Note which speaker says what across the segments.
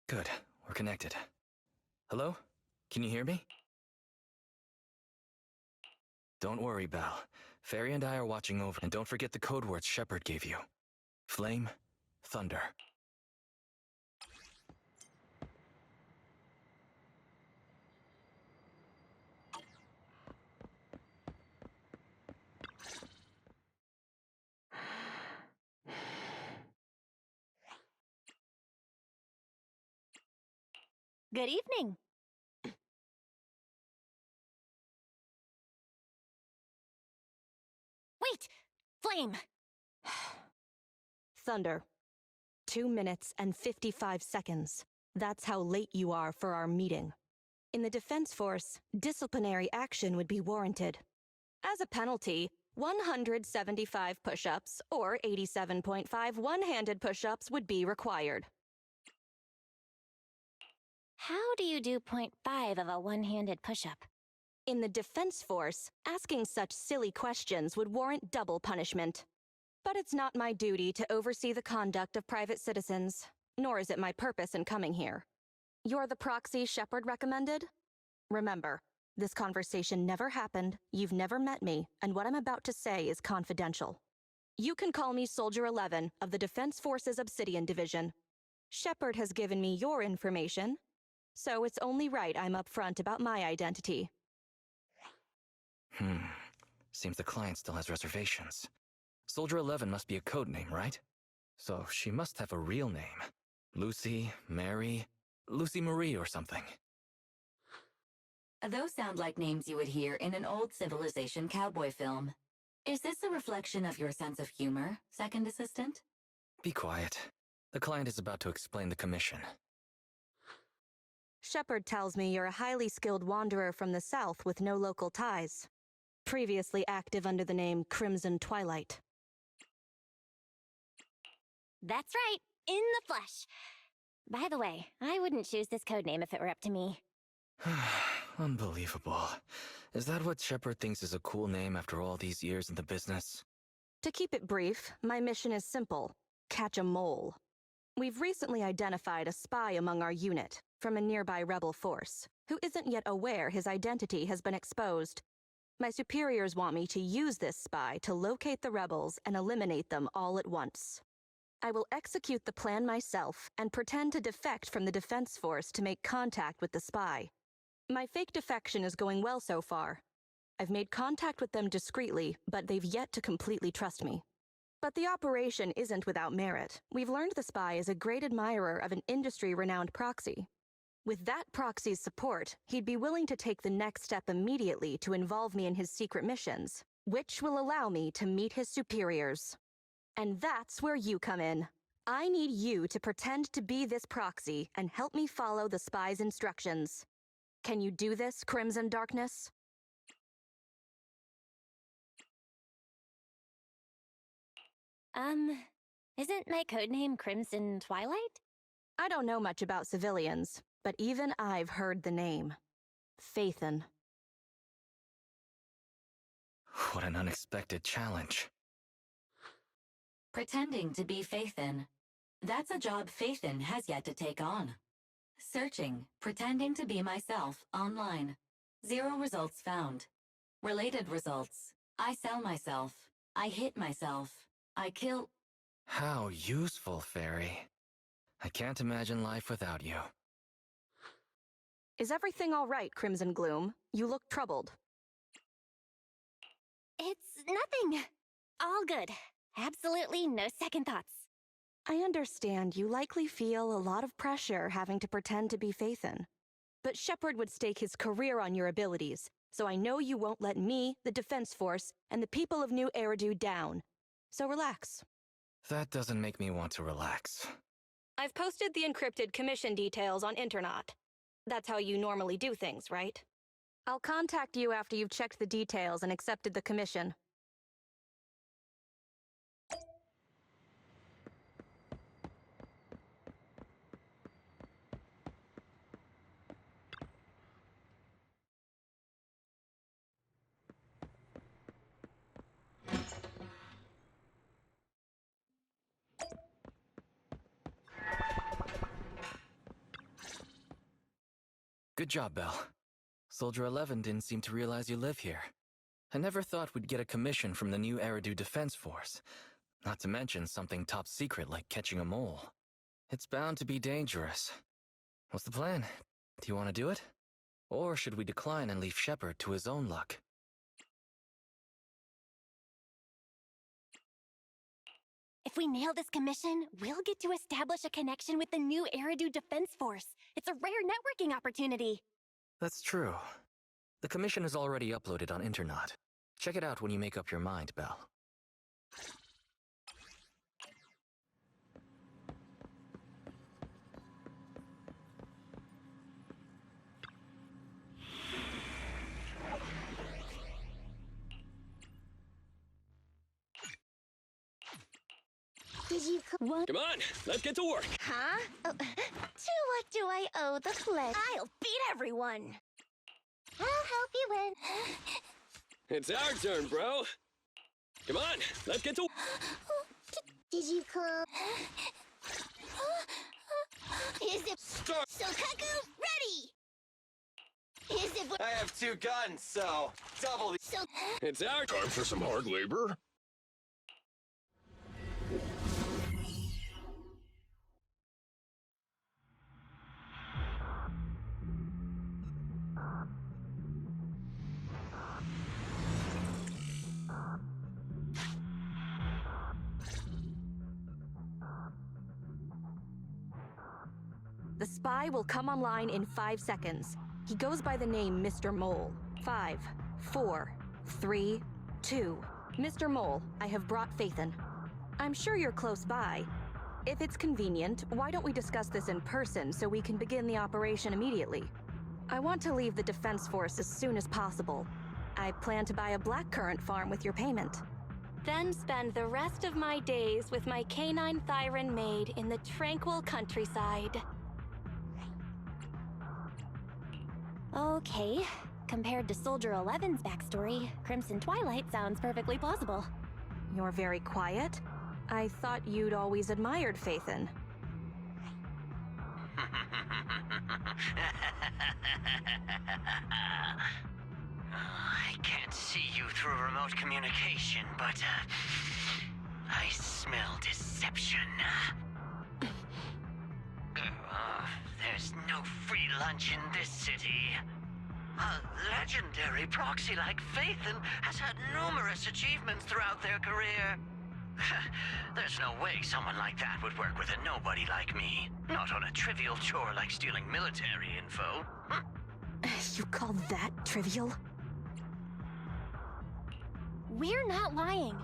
Speaker 1: Good, we're connected. Hello? Can you hear me? Don't worry, Belle. Fairy and I are watching over, and don't forget the code words Shepard gave you. Flame, thunder.
Speaker 2: Good evening. Wait! Flame!
Speaker 3: Thunder. 2 minutes and 55 seconds. That's how late you are for our meeting. In the Defense Force, disciplinary action would be warranted. As a penalty, 175 push-ups or 87.5 one-handed push-ups would be required.
Speaker 2: How do you do 0.5 of a one-handed push-up?
Speaker 3: In the Defense Force, asking such silly questions would warrant double punishment. But it's not my duty to oversee the conduct of private citizens, nor is it my purpose in coming here. You're the proxy Shepard recommended? Remember, this conversation never happened, you've never met me, and what I'm about to say is confidential. You can call me Soldier 11 of the Defense Force's Obsidian Division. Shepard has given me your information, so it's only right I'm upfront about my identity.
Speaker 1: Seems the client still has reservations. Soldier 11 must be a code name, right? So she must have a real name. Lucy, Mary, Lucy Marie or something.
Speaker 4: Those sound like names you would hear in an old civilization cowboy film. Is this a reflection of your sense of humor, Second Assistant?
Speaker 1: Be quiet. The client is about to explain the commission.
Speaker 3: Shepard tells me you're a highly skilled wanderer from the south with no local ties. Previously active under the name Crimson Twilight.
Speaker 2: That's right, in the flesh. By the way, I wouldn't choose this codename if it were up to me.
Speaker 1: Unbelievable. Is that what Shepard thinks is a cool name after all these years in the business?
Speaker 3: To keep it brief, my mission is simple. Catch a mole. We've recently identified a spy among our unit, from a nearby rebel force, who isn't yet aware his identity has been exposed. My superiors want me to use this spy to locate the rebels and eliminate them all at once. I will execute the plan myself and pretend to defect from the Defense Force to make contact with the spy. My fake defection is going well so far. I've made contact with them discreetly, but they've yet to completely trust me. But the operation isn't without merit. We've learned the spy is a great admirer of an industry-renowned proxy. With that proxy's support, he'd be willing to take the next step immediately to involve me in his secret missions, which will allow me to meet his superiors. And that's where you come in. I need you to pretend to be this proxy and help me follow the spy's instructions. Can you do this, Crimson Darkness?
Speaker 2: Isn't my codename Crimson Twilight?
Speaker 3: I don't know much about civilians, but even I've heard the name. Phaethon.
Speaker 1: What an unexpected challenge.
Speaker 4: Pretending to be Phaethon. That's a job Phaethon has yet to take on. Searching, pretending to be myself, online. 0 results found. Related results. I sell myself. I hit myself. I kill...
Speaker 1: How useful, Fairy. I can't imagine life without you.
Speaker 3: Is everything all right, Crimson Gloom? You look troubled.
Speaker 2: It's nothing. All good. Absolutely no second thoughts.
Speaker 3: I understand you likely feel a lot of pressure having to pretend to be Phaethon. But Shepard would stake his career on your abilities, so I know you won't let me, the Defense Force, and the people of New Eridu down. So relax.
Speaker 1: That doesn't make me want to relax.
Speaker 3: I've posted the encrypted commission details on Internet. That's how you normally do things, right? I'll contact you after you've checked the details and accepted the commission.
Speaker 1: Good job, Belle. Soldier 11 didn't seem to realize you live here. I never thought we'd get a commission from the new Eridu Defense Force. Not to mention something top secret like catching a mole. It's bound to be dangerous. What's the plan? Do you want to do it? Or should we decline and leave Shepard to his own luck?
Speaker 2: If we nail this commission, we'll get to establish a connection with the new Eridu Defense Force. It's a rare networking opportunity.
Speaker 1: That's true. The commission is already uploaded on Internet. Check it out when you make up your mind, Belle.
Speaker 2: Did you what?
Speaker 5: Come on, let's get to work.
Speaker 2: Huh? To what do I owe the pledge? I'll beat everyone. I'll help you win.
Speaker 5: It's our turn, bro. Come on, let's get to...
Speaker 2: Did you call? Is it...
Speaker 5: Start!
Speaker 2: Sokaku, ready! Is it...
Speaker 6: I have 2 guns, so double the...
Speaker 2: So...
Speaker 5: It's our
Speaker 7: Time for some hard labor?
Speaker 3: The spy will come online in 5 seconds. He goes by the name Mr. Mole. 5, 4, 3, 2. Mr. Mole, I have brought Phaethon. I'm sure you're close by. If it's convenient, why don't we discuss this in person so we can begin the operation immediately? I want to leave the Defense Force as soon as possible. I plan to buy a blackcurrant farm with your payment. Then spend the rest of my days with my canine Thyron maid in the tranquil countryside.
Speaker 2: Okay. Compared to Soldier 11's backstory, Crimson Twilight sounds perfectly plausible.
Speaker 3: You're very quiet. I thought you'd always admired Phaethon.
Speaker 8: I can't see you through remote communication, but, I smell deception. There's no free lunch in this city. A legendary proxy like Phaethon has had numerous achievements throughout their career. There's no way someone like that would work with a nobody like me. Not on a trivial chore like stealing military info.
Speaker 3: You call that trivial?
Speaker 2: We're not lying.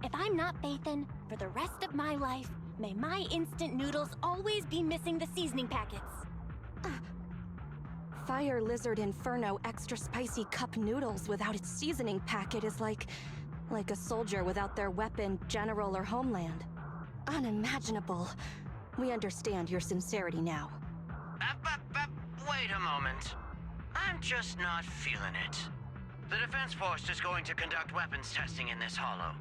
Speaker 2: If I'm not Phaethon, for the rest of my life, may my instant noodles always be missing the seasoning packets.
Speaker 3: Fire Lizard Inferno extra spicy cup noodles without its seasoning packet is like a soldier without their weapon, general, or homeland. Unimaginable. We understand your sincerity now.
Speaker 8: Wait a moment. I'm just not feeling it. The Defense Force is going to conduct weapons testing in this hollow.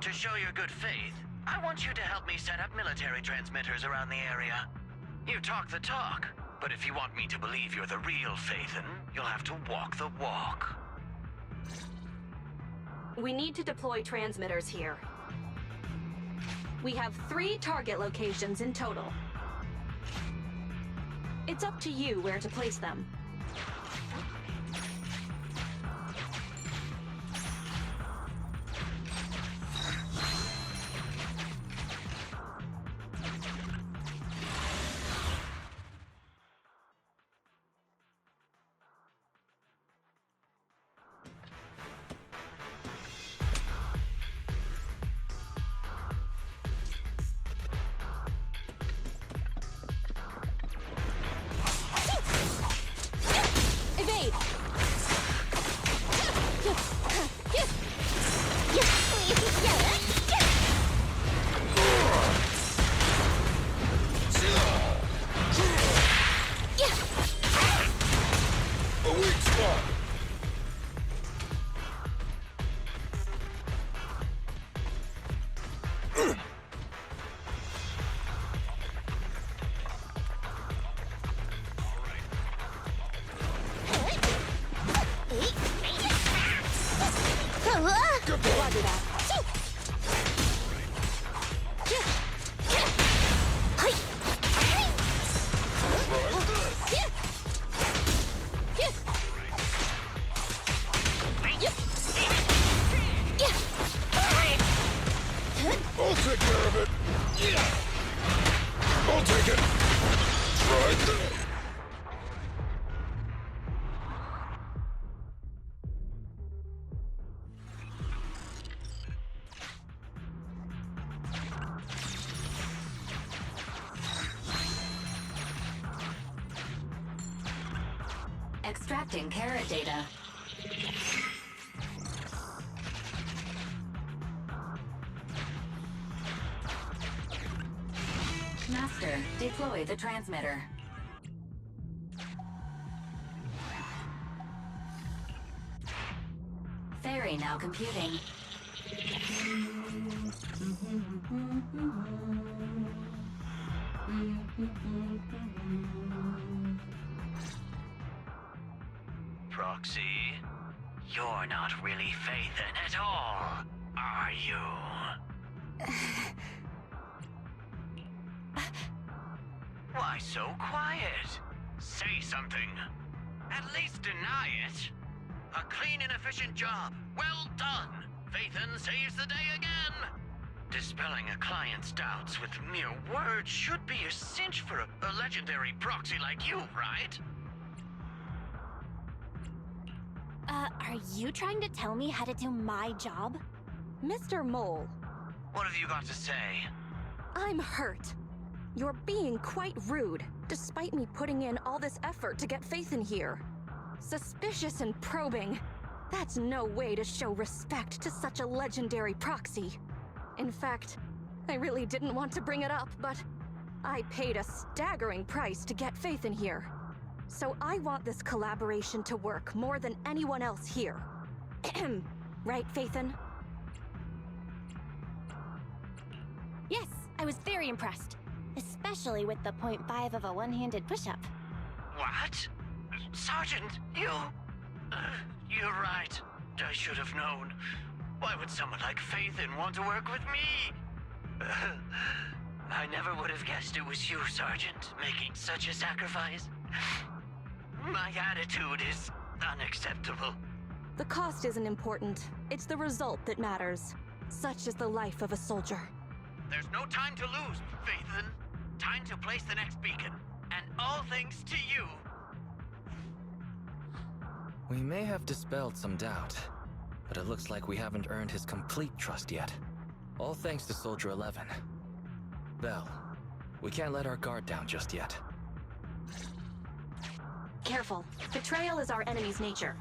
Speaker 8: To show your good faith, I want you to help me set up military transmitters around the area. You talk the talk, but if you want me to believe you're the real Phaethon, you'll have to walk the walk.
Speaker 3: We need to deploy transmitters here. We have 3 target locations in total. It's up to you where to place them.
Speaker 7: I'll take care of it. Yeah. I'll take it. Right there.
Speaker 4: Extracting carrot data. Master, deploy the transmitter. Ferry now computing.
Speaker 8: Proxy, you're not really Phaethon at all, are you? Why so quiet? Say something. At least deny it. A clean and efficient job. Well done. Phaethon saves the day again. Dispelling a client's doubts with mere words should be a cinch for a legendary proxy like you, right?
Speaker 2: Are you trying to tell me how to do my job?
Speaker 3: Mr. Mole,
Speaker 8: What have you got to say?
Speaker 3: I'm hurt. You're being quite rude, despite me putting in all this effort to get Phaethon here. Suspicious and probing. That's no way to show respect to such a legendary proxy. In fact, I really didn't want to bring it up, but I paid a staggering price to get Phaethon here. So I want this collaboration to work more than anyone else here. Right, Phaethon?
Speaker 2: Yes, I was very impressed. Especially with the 0.5 of a one-handed push-up.
Speaker 8: What? Sergeant, you... you're right. I should have known. Why would someone like Phaethon want to work with me? I never would have guessed it was you, Sergeant, making such a sacrifice. My attitude is unacceptable.
Speaker 3: The cost isn't important. It's the result that matters. Such is the life of a soldier.
Speaker 8: There's no time to lose, Phaethon. Time to place the next beacon. And all thanks to you.
Speaker 1: We may have dispelled some doubt, but it looks like we haven't earned his complete trust yet. All thanks to Soldier 11. Belle, we can't let our guard down just yet.
Speaker 3: Careful. Betrayal is our enemy's nature.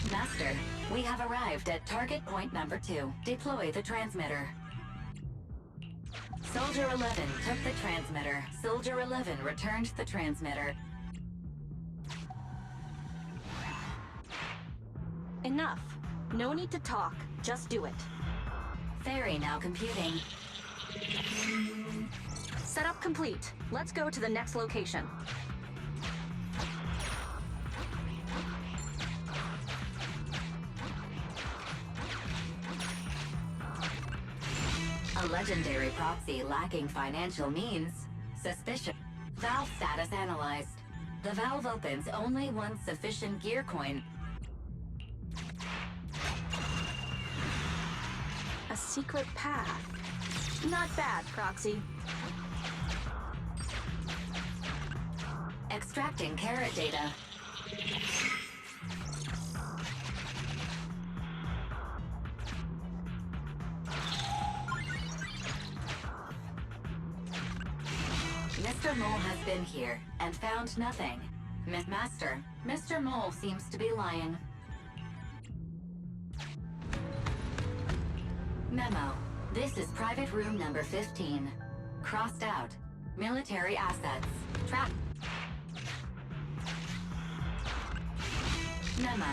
Speaker 4: Master, we have arrived at target point number 2. Deploy the transmitter. Soldier 11 took the transmitter. Soldier 11 returned the transmitter.
Speaker 3: Enough. No need to talk. Just do it.
Speaker 4: Ferry now computing.
Speaker 3: Setup complete. Let's go to the next location.
Speaker 4: A legendary proxy lacking financial means. Suspicion. Valve status analyzed. The valve opens only once sufficient gear coin.
Speaker 3: A secret path. Not bad, Proxy.
Speaker 4: Extracting carrot data. Mr. Mole has been here and found nothing. Master, Mr. Mole seems to be lying. Memo. This is private room number 15. Crossed out. Military assets. Trap. Memo.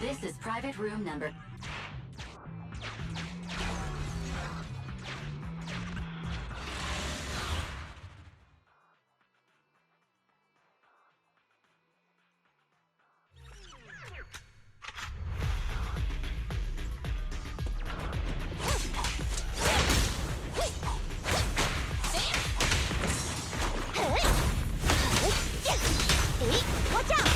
Speaker 4: This is private room number...
Speaker 2: Watch out!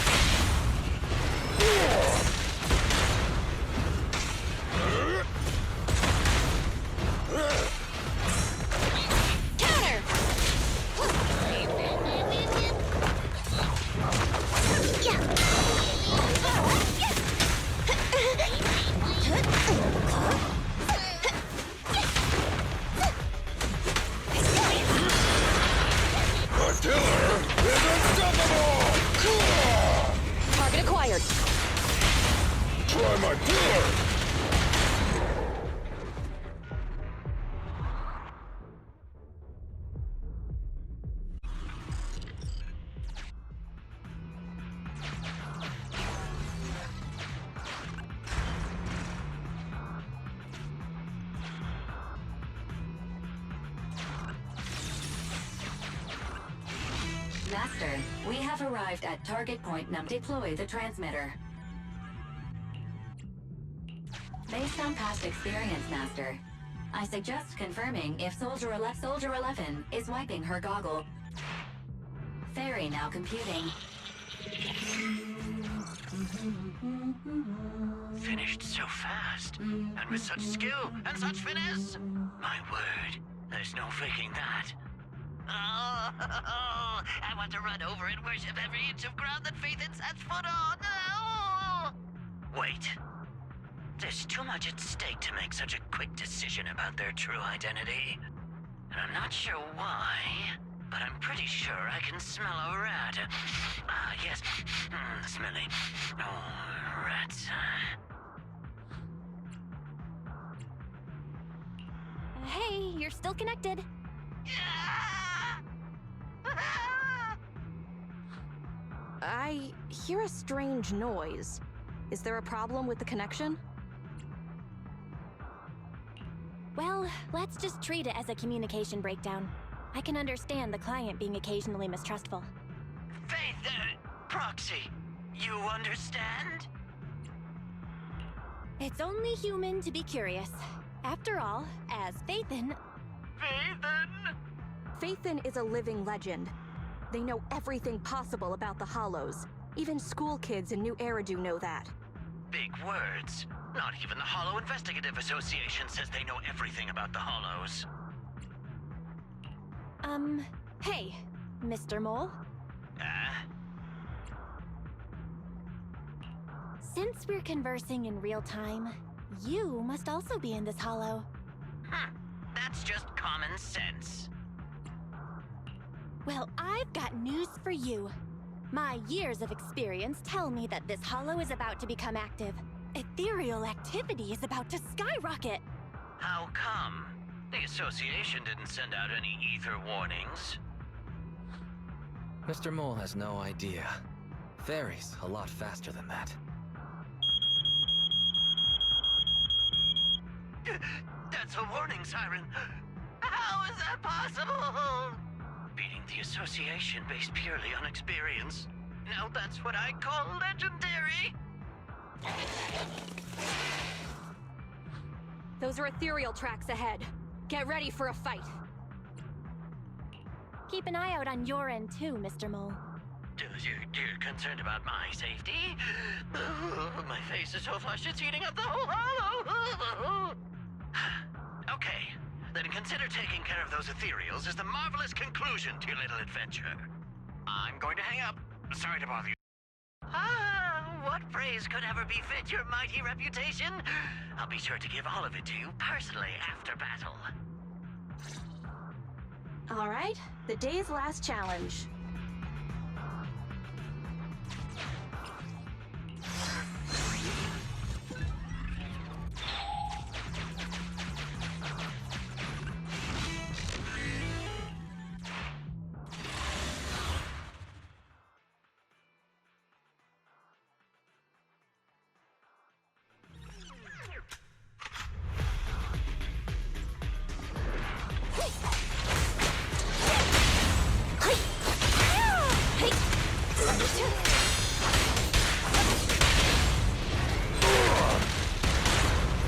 Speaker 7: Try my pillar!
Speaker 4: Master, we have arrived at target point num. Deploy the transmitter. Based on past experience, Master, I suggest confirming if Soldier 11 is wiping her goggle. Fairy now computing.
Speaker 8: Finished so fast, and with such skill and such finesse. My word, there's no faking that. Oh, I want to run over and worship every inch of ground that Phaethon sets foot on. Oh. Wait. There's too much at stake to make such a quick decision about their true identity. And I'm not sure why, but I'm pretty sure I can smell a rat. Ah, yes. Smelly. Oh, rats.
Speaker 2: Hey, you're still connected.
Speaker 3: I hear a strange noise. Is there a problem with the connection?
Speaker 2: Well, let's just treat it as a communication breakdown. I can understand the client being occasionally mistrustful.
Speaker 8: Faith, Proxy, you understand?
Speaker 2: It's only human to be curious. After all, as Phaethon...
Speaker 8: Phaethon?
Speaker 3: Phaethon is a living legend. They know everything possible about the Hollows. Even school kids in New Eridu know that.
Speaker 8: Big words. Not even the Hollow Investigative Association says they know everything about the Hollows.
Speaker 2: Hey, Mr. Mole? Since we're conversing in real time, you must also be in this hollow.
Speaker 8: That's just common sense.
Speaker 2: Well, I've got news for you. My years of experience tell me that this hollow is about to become active. Ethereal activity is about to skyrocket.
Speaker 8: How come? The Association didn't send out any ether warnings.
Speaker 1: Mr. Mole has no idea. Fairy's a lot faster than that.
Speaker 8: That's a warning siren. How is that possible? Beating the Association based purely on experience. Now that's what I call legendary.
Speaker 3: Those are ethereal tracks ahead. Get ready for a fight.
Speaker 2: Keep an eye out on your end too, Mr. Mole.
Speaker 8: You're concerned about my safety? My face is so flushed it's eating up the whole hollow. Okay, then consider taking care of those ethereals as the marvelous conclusion to your little adventure. I'm going to hang up. Sorry to bother you. What praise could ever befit your mighty reputation? I'll be sure to give all of it to you personally after battle.
Speaker 3: All right, the day's last challenge.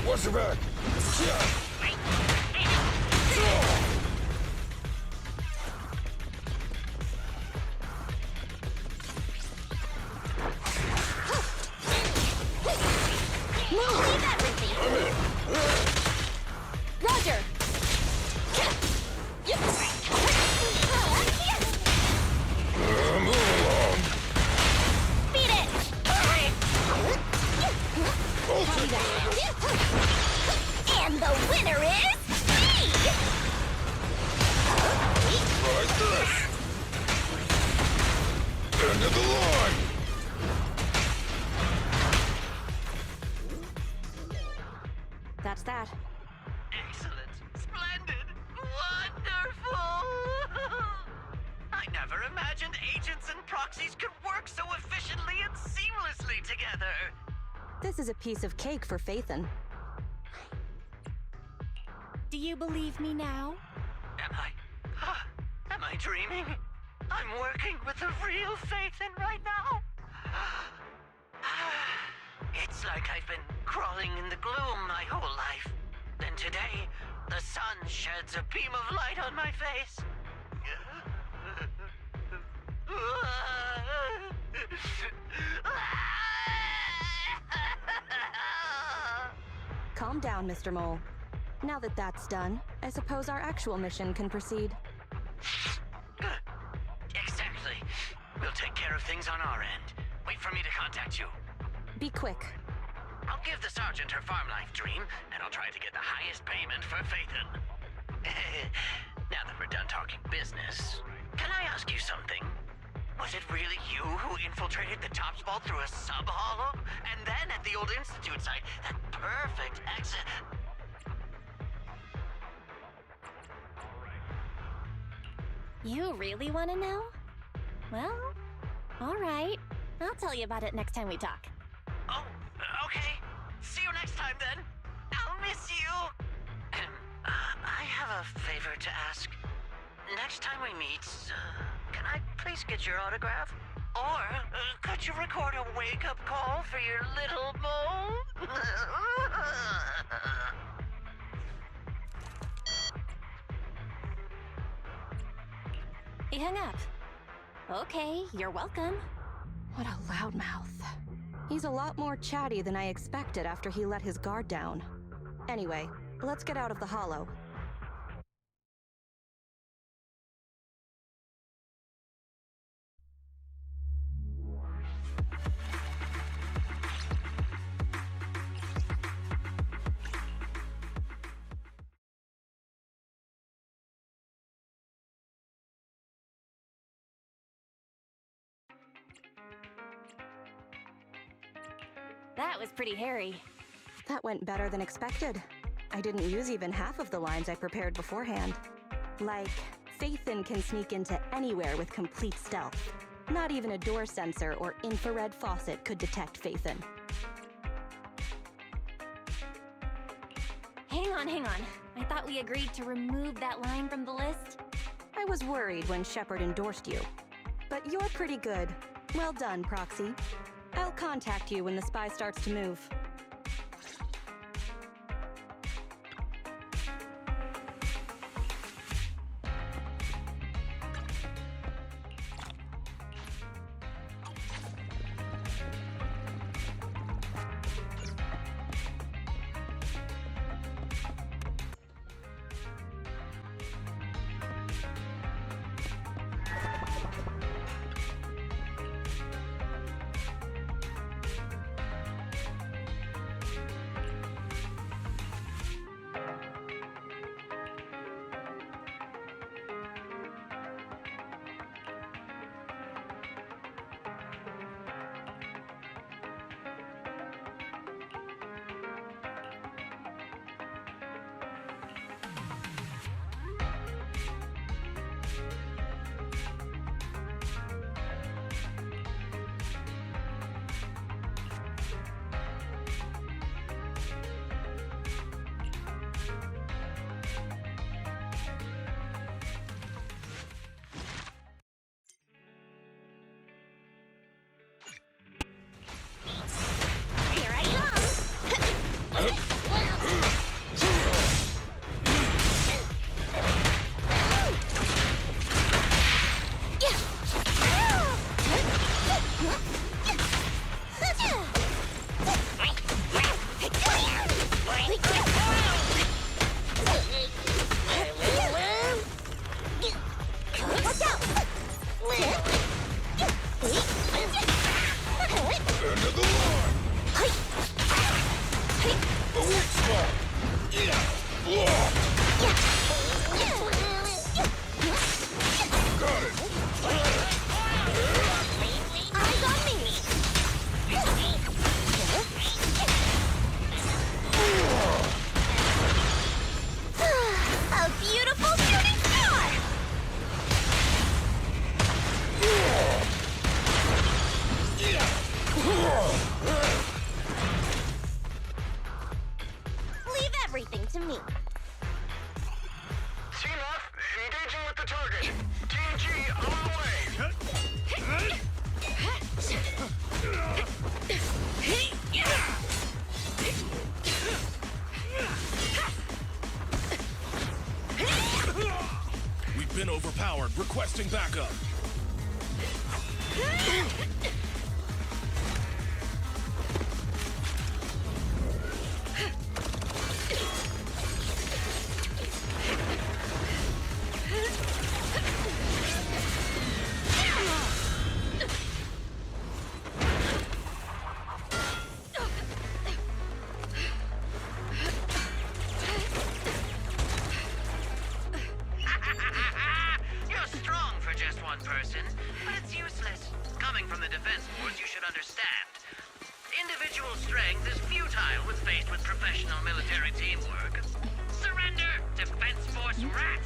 Speaker 7: Watch your back!
Speaker 2: Leave everything! Roger!
Speaker 7: Move along!
Speaker 2: Beat it! And the winner is me!
Speaker 7: Like this! End of the line!
Speaker 3: That's that.
Speaker 8: Excellent. Splendid. Wonderful. I never imagined agents and proxies could work so efficiently and seamlessly together.
Speaker 3: This is a piece of cake for Phaethon.
Speaker 2: Do you believe me now?
Speaker 8: Am I dreaming? I'm working with the real Phaethon right now. It's like I've been crawling in the gloom my whole life. Then today, the sun sheds a beam of light on my face.
Speaker 3: Calm down, Mr. Mole. Now that that's done, I suppose our actual mission can proceed.
Speaker 8: Exactly. We'll take care of things on our end. Wait for me to contact you.
Speaker 3: Be quick.
Speaker 8: I'll give the sergeant her farm life dream, and I'll try to get the highest payment for Phaethon. Now that we're done talking business, can I ask you something? Was it really you who infiltrated the Topps vault through a sub-hollow? And then at the old Institute site, that perfect exit...
Speaker 2: You really want to know? Well, all right. I'll tell you about it next time we talk.
Speaker 8: Oh, okay. See you next time, then. I'll miss you. I have a favor to ask. Next time we meet, can I please get your autograph? Or could you record a wake-up call for your little mole?
Speaker 2: He hung up. Okay, you're welcome.
Speaker 3: What a loudmouth. He's a lot more chatty than I expected after he let his guard down. Anyway, let's get out of the hollow.
Speaker 2: That was pretty hairy.
Speaker 3: That went better than expected. I didn't use even half of the lines I prepared beforehand. Like, Phaethon can sneak into anywhere with complete stealth. Not even a door sensor or infrared faucet could detect Phaethon.
Speaker 2: Hang on. I thought we agreed to remove that line from the list.
Speaker 3: I was worried when Shepard endorsed you. But you're pretty good. Well done, Proxy. I'll contact you when the spy starts to move.
Speaker 9: Horde requesting backup.
Speaker 8: You're strong for just one person, but it's useless. Coming from the Defense Force, you should understand. Individual strength is futile when faced with professional military teamwork. Surrender, Defense Force rat!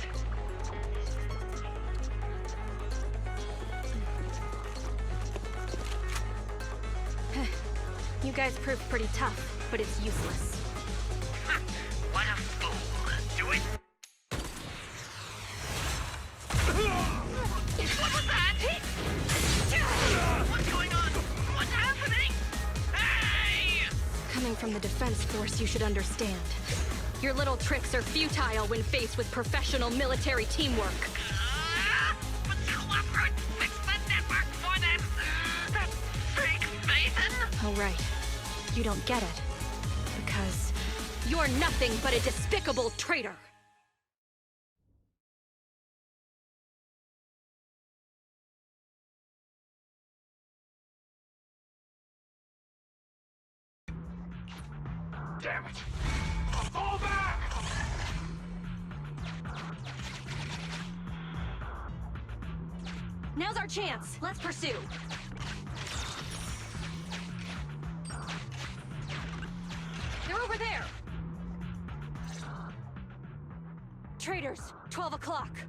Speaker 3: You guys proved pretty tough, but it's useless.
Speaker 8: Ha! What a fool. Do it. What was that? What's going on? What's happening? Hey!
Speaker 3: Coming from the Defense Force, you should understand. Your little tricks are futile when faced with professional military teamwork.
Speaker 8: But Clockwork fixed the network for them! That fake Phaethon?
Speaker 3: Oh, right. You don't get it. Because you're nothing but a despicable traitor!
Speaker 7: Damn it! Fall back!
Speaker 3: Now's our chance. Let's pursue. They're over there. Traitors, 12 o'clock.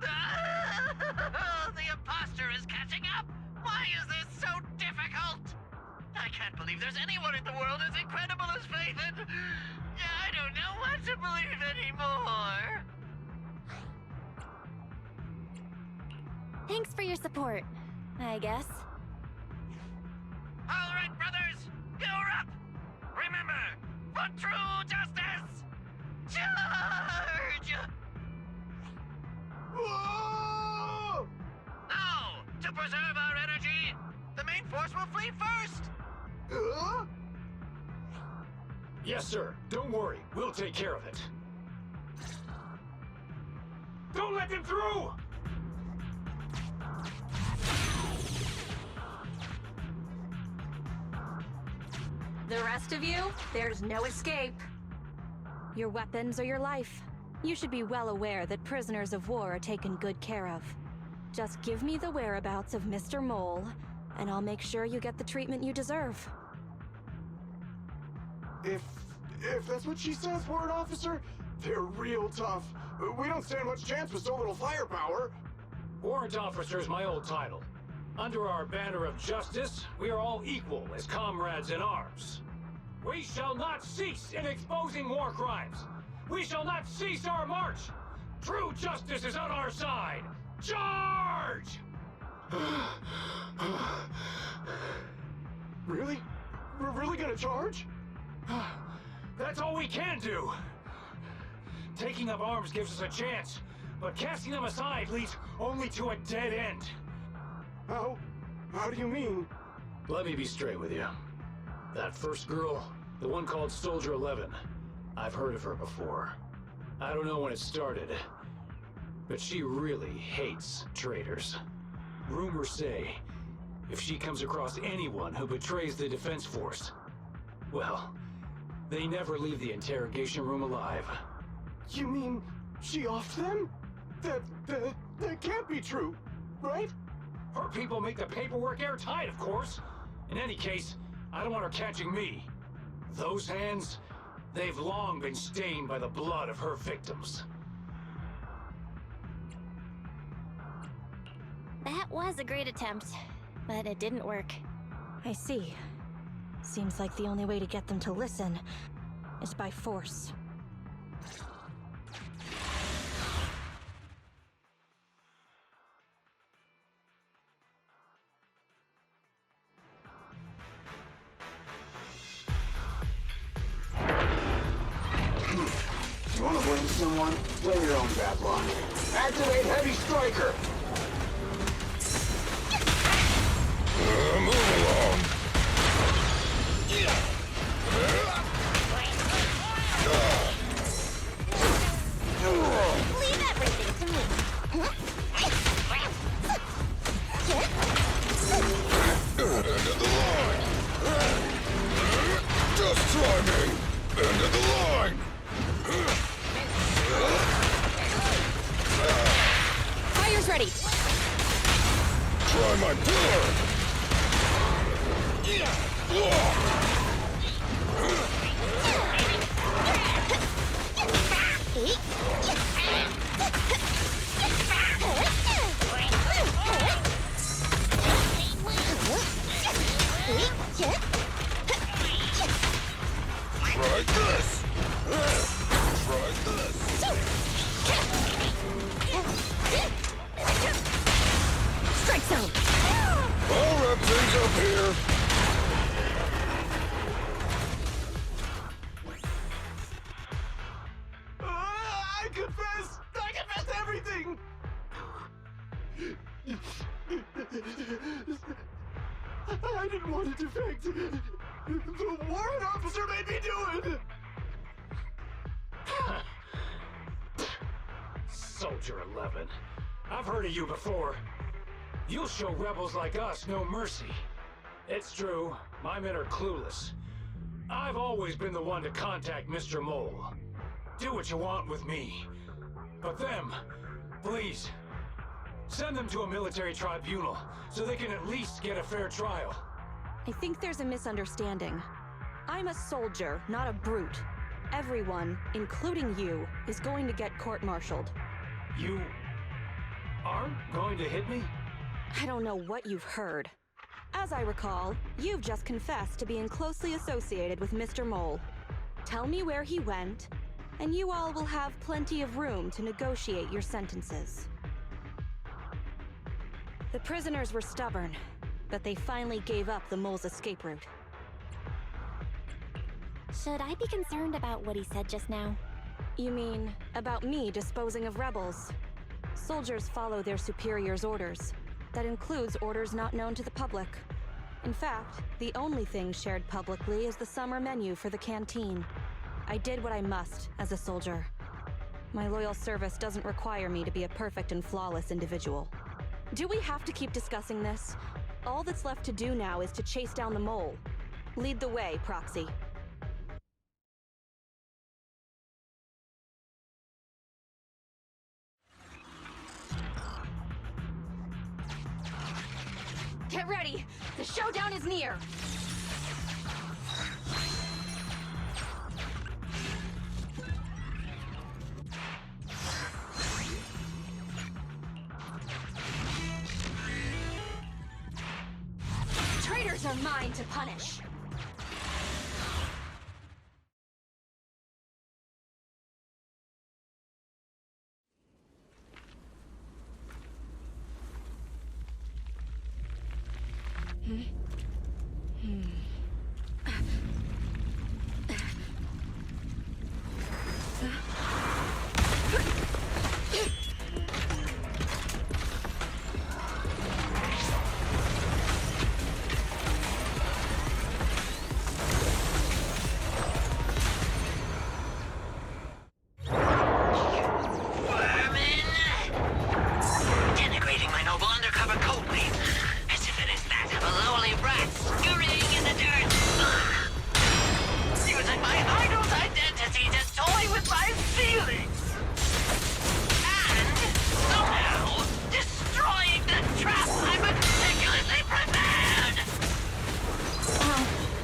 Speaker 8: The imposter is catching up! Why is this so difficult? I can't believe there's anyone in the world as incredible as Phaethon! I don't know what to believe anymore!
Speaker 2: Thanks for your support, I guess.
Speaker 8: All right, brothers! You're up! Remember, for true justice! Charge!
Speaker 7: Whoa!
Speaker 8: Now, to preserve our energy, the main force will flee first!
Speaker 7: Yes, sir. Don't worry. We'll take care of it. Don't let them through!
Speaker 3: The rest of you, there's no escape. Your weapons or your life. You should be well aware that prisoners of war are taken good care of. Just give me the whereabouts of Mr. Mole, and I'll make sure you get the treatment you deserve.
Speaker 10: If that's what she says, Warrant Officer, they're real tough. We don't stand much chance with so little firepower.
Speaker 7: Warrant Officer is my old title. Under our banner of justice, we are all equal as comrades in arms. We shall not cease in exposing war crimes. We shall not cease our march. True justice is on our side. Charge!
Speaker 10: Really? We're really gonna charge?
Speaker 7: That's all we can do. Taking up arms gives us a chance, but casting them aside leads only to a dead end.
Speaker 10: How do you mean?
Speaker 7: Let me be straight with you. That first girl, the one called Soldier 11, I've heard of her before. I don't know when it started, but she really hates traitors. Rumors say, if she comes across anyone who betrays the Defense Force, well, they never leave the interrogation room alive.
Speaker 10: You mean she offed them? That can't be true, right?
Speaker 7: Her people make the paperwork airtight, of course. In any case, I don't want her catching me. Those hands, they've long been stained by the blood of her victims.
Speaker 2: That was a great attempt, but it didn't work.
Speaker 3: I see. Seems like the only way to get them to listen is by force.
Speaker 10: Wanna play blame someone, blame your own bad luck. Activate Heavy Striker!
Speaker 9: Move along!
Speaker 2: Leave everything to me.
Speaker 9: End of the line! Just try me! End of the line!
Speaker 2: Fire's ready.
Speaker 9: Try my pillar! Try this! Try this!
Speaker 2: Strike zone.
Speaker 9: I'll wrap things up here!
Speaker 10: I confess! I confess everything! I didn't want to defect. The warrant officer made me do it!
Speaker 7: Soldier 11. I've heard of you before. You'll show rebels like us no mercy. It's true, my men are clueless. I've always been the one to contact Mr. Mole. Do what you want with me. But them, please, send them to a military tribunal so they can at least get a fair trial.
Speaker 3: I think there's a misunderstanding. I'm a soldier, not a brute. Everyone, including you, is going to get court-martialed.
Speaker 7: You aren't going to hit me?
Speaker 3: I don't know what you've heard. As I recall, you've just confessed to being closely associated with Mr. Mole. Tell me where he went, and you all will have plenty of room to negotiate your sentences. The prisoners were stubborn, but they finally gave up the Mole's escape route.
Speaker 2: Should I be concerned about what he said just now?
Speaker 3: You mean, about me disposing of rebels? Soldiers follow their superiors' orders. That includes orders not known to the public. In fact, the only thing shared publicly is the summer menu for the canteen. I did what I must as a soldier. My loyal service doesn't require me to be a perfect and flawless individual. Do we have to keep discussing this? All that's left to do now is to chase down the Mole. Lead the way, Proxy. Get ready! The showdown is near! Traitors are mine to punish!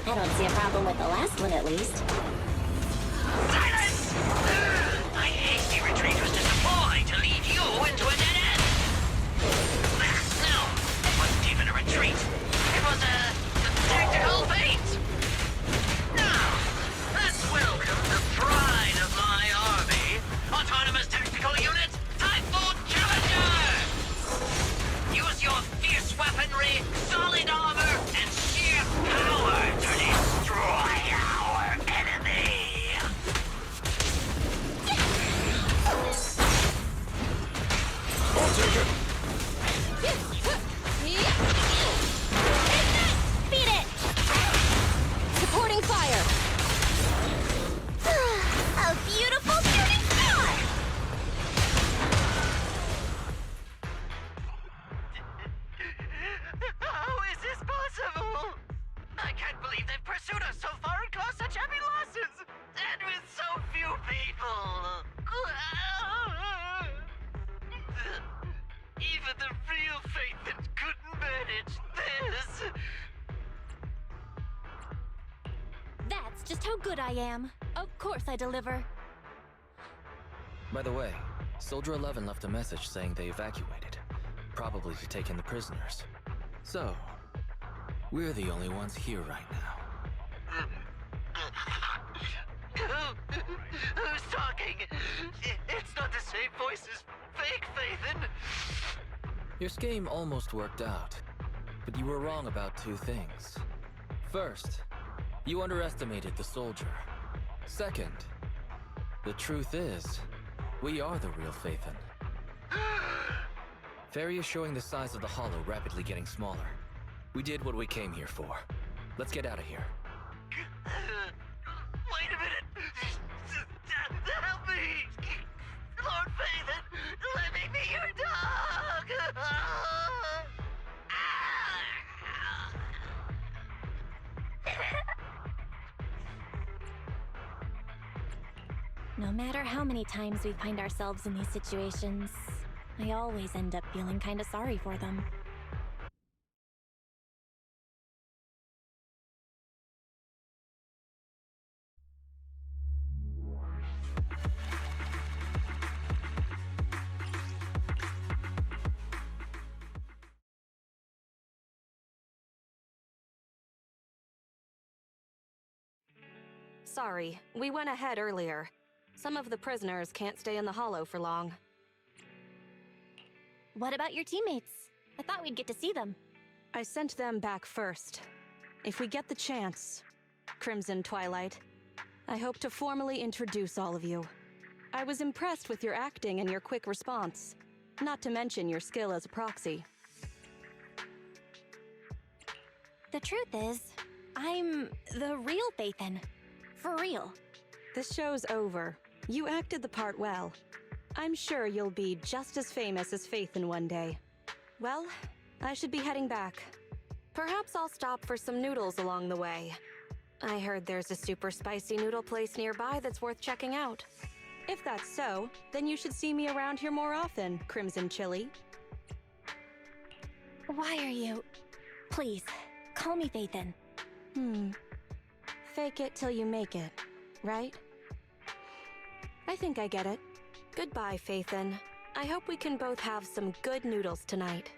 Speaker 2: I don't see a problem with the last one, at least.
Speaker 8: Silence! My hasty retreat was just a ploy to lead you into a dead end. No, it wasn't even a retreat. It was a tactical feint. Now, let's welcome the pride of my army, Autonomous Tactical Unit, Typhoon Challenger! Use your fierce weaponry, solid armor, and sheer power to destroy our enemy! I can't believe they've pursued us so far and caused such heavy losses! And with so few people! Even the real Phaethon couldn't manage this!
Speaker 2: That's just how good I am. Of course I deliver.
Speaker 1: By the way, Soldier 11 left a message saying they evacuated, probably to take in the prisoners. So, we're the only ones here right now.
Speaker 8: Who's talking? It's not the same voice as fake Phaethon!
Speaker 1: Your scheme almost worked out, but you were wrong about two things. First, you underestimated the soldier. Second, the truth is, we are the real Phaethon. Fairy is showing the size of the hollow rapidly getting smaller. We did what we came here for. Let's get out of here.
Speaker 8: Wait a minute! Help me! Lord Phaethon, let me be your dog!
Speaker 2: No matter how many times we find ourselves in these situations, I always end up feeling kinda sorry for them.
Speaker 3: Sorry, we went ahead earlier. Some of the prisoners can't stay in the hollow for long.
Speaker 2: What about your teammates? I thought we'd get to see them.
Speaker 3: I sent them back first. If we get the chance, Crimson Twilight, I hope to formally introduce all of you. I was impressed with your acting and your quick response, not to mention your skill as a proxy.
Speaker 2: The truth is, I'm the real Phaethon. For real.
Speaker 3: This show's over. You acted the part well. I'm sure you'll be just as famous as Phaethon one day. Well, I should be heading back. Perhaps I'll stop for some noodles along the way. I heard there's a super spicy noodle place nearby that's worth checking out. If that's so, then you should see me around here more often, Crimson Chili.
Speaker 2: Why are you... Please, call me Phaethon.
Speaker 3: Fake it till you make it, right? I think I get it. Goodbye, Phaethon. I hope we can both have some good noodles tonight.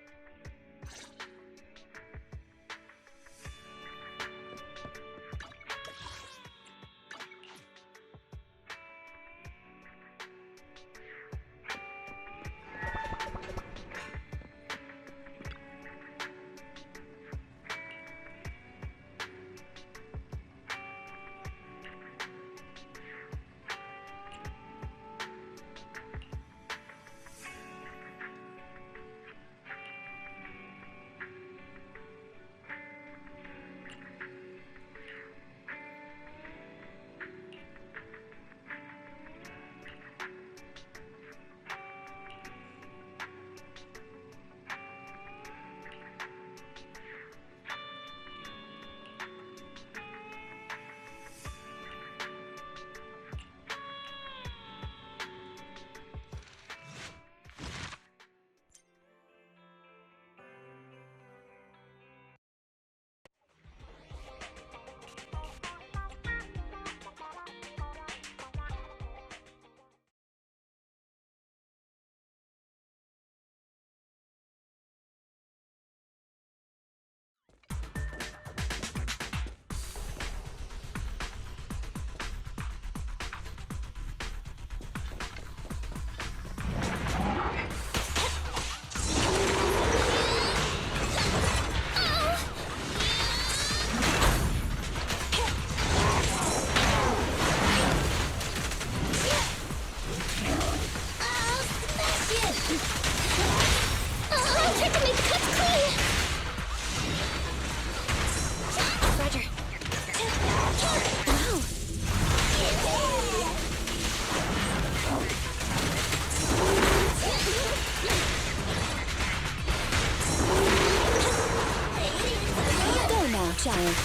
Speaker 2: Giant.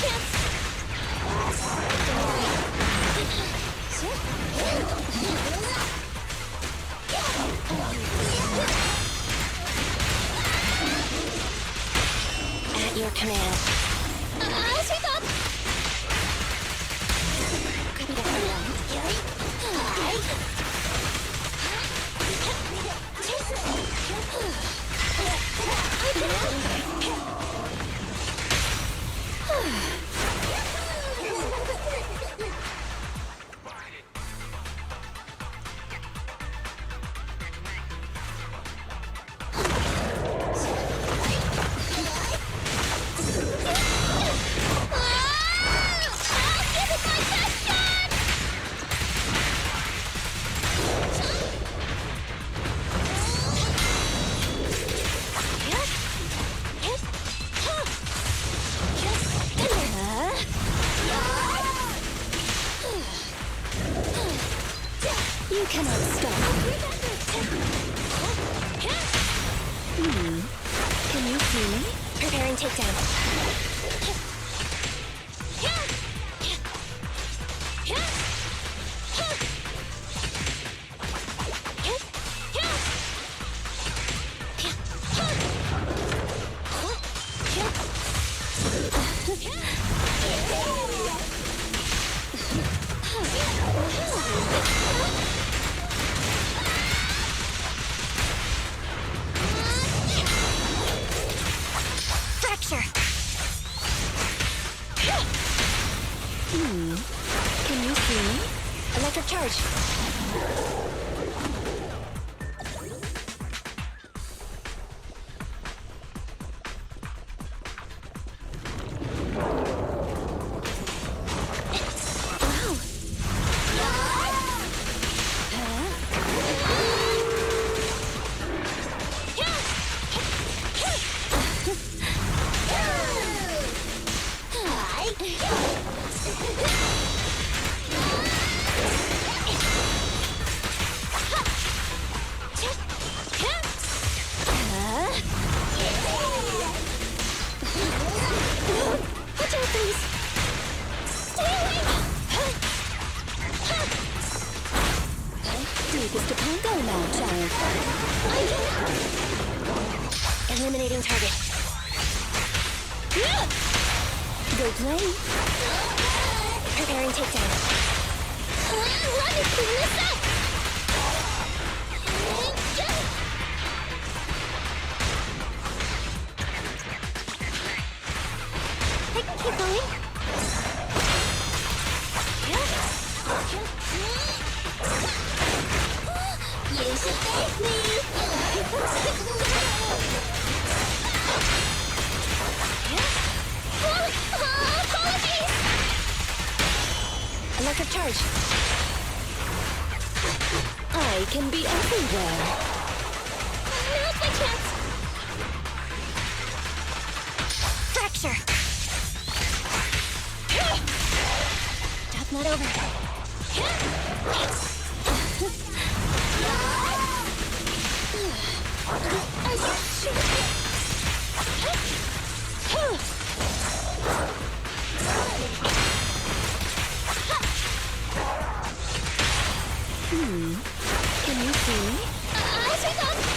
Speaker 2: At your command. You cannot stop. Can you see me? Preparing takedown. Fracture. Can you see me? Electric charge. Watch out, please! Stay away! Deepest upon go now, child. Eliminating target. Go play. Preparing takedown. Let me clean this up! I can keep going. You should thank me. Apologies. Electric charge. I can be everywhere. Now's my chance. Fracture. That's not over. Are you sure? Can you see me? I see them!